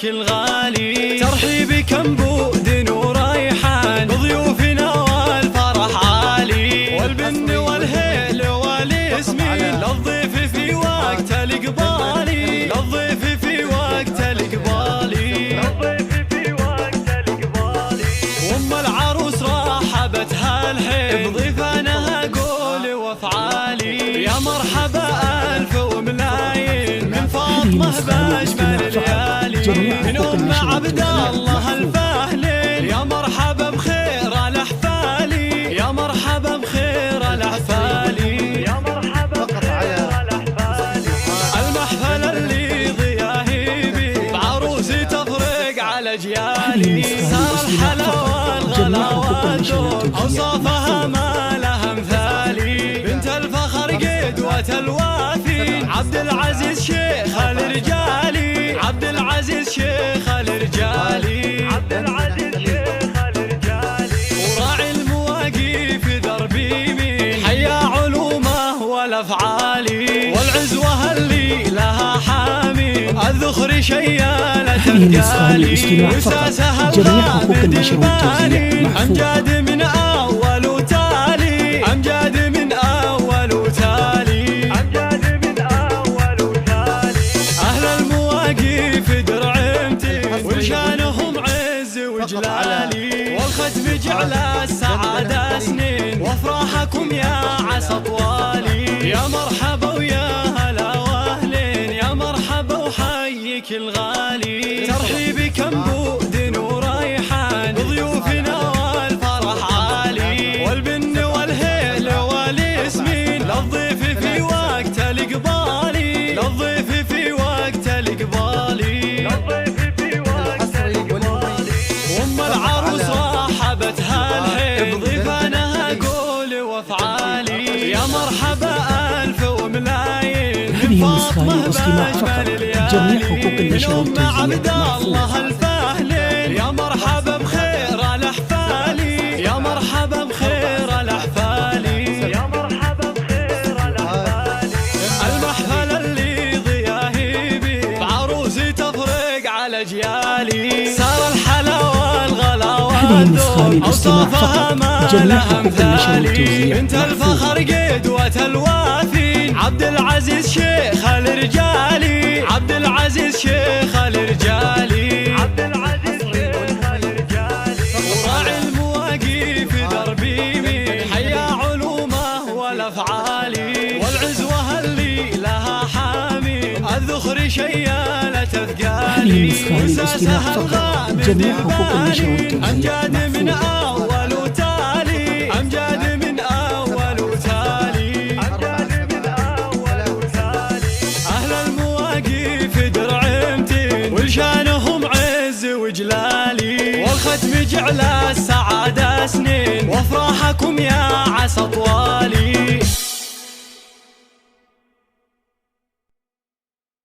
حيك الغالي، ترحيبك انبود وريحان بضيوفنا والفرح عالي، والبن والهيل والياسمين للضيف في وقت الإقبالي، للضيف في وقت الإقبالي، وام العروس رحبتها الحين بضيفانها قول وافعالي، يا مرحبا الف وملايين من فاطمه باجمل الليالي، من ام عبد الله الفاهلين، يا مرحبا بخير الاحفالي، يا مرحبا بخير الاحفالي، يا مرحبا بخير الاحفالي، المحفل اللي ضياهيبي بعروسي تفرق على اجيالي، صار الحلاوه الغلاوات اوصافها ما لها مثالي، بنت الفخر قدوه الوافي عبد العزيز شيخ الرجالي، عبد العزيز شيخ الرجالي، عبد العزيز شيخ الرجالي، وراعي المواقف دربي مين حيا علومه والافعالي، والعزوه اللي لها حامي الذخر شياله الرجالي، وساسها الغامد البالي امجاد من اول وتالي، امجاد من اول وتالي، امجاد من اول وتالي، اهل المواقف درعمتي ولشانهم عز وجلالي، والختم جعل السعاده سنين وافراحكم يا عسى طوالي، يا مرحبا ويا هلا واهلين، يا مرحبا وحيك الغالي، ترحيبك انبود وريحان بضيوفنا والفرح عالي، والبن والهيل والياسمين للضيف في وقت الإقبالي، للضيف في وقت الإقبالي، للضيف في وقت الإقبالي، وام العروس رحبتها الحين بضيفانها قول وافعالي، يا مرحبا الف وملايين من فاطمه باجمل الليالي، من ام عبد الله الفاهلين، يا مرحبا بخير الاحفالي، يا مرحبا بخير الاحفالي، يا مرحبا بخير الاحفالي، المحفل اللي ضياهيبي بعروسي تفرق على اجيالي، صار الحلاوه الغلاوات اوصافها ما لها مثالي، بنت الفخر قدوه الوافي عبد العزيز شيخ الرجالي، عبد العزيز شيخ الرجالي، عبد العزيز شيخ الرجالي، وراعي المواقف دربي مين حيا علومه والافعالي، والعزوه اللي لها حامي الذخر شياله اثقالي، وساسها الغامد البالي امجاد من اول وتالي، امجاد من اول وتالي، امجاد من اول وتالي، اهل المواقف درعمتي ولشانهم عز وجلالي، والختم جعل السعاده سنين وافراحكم يا عسى طوالي.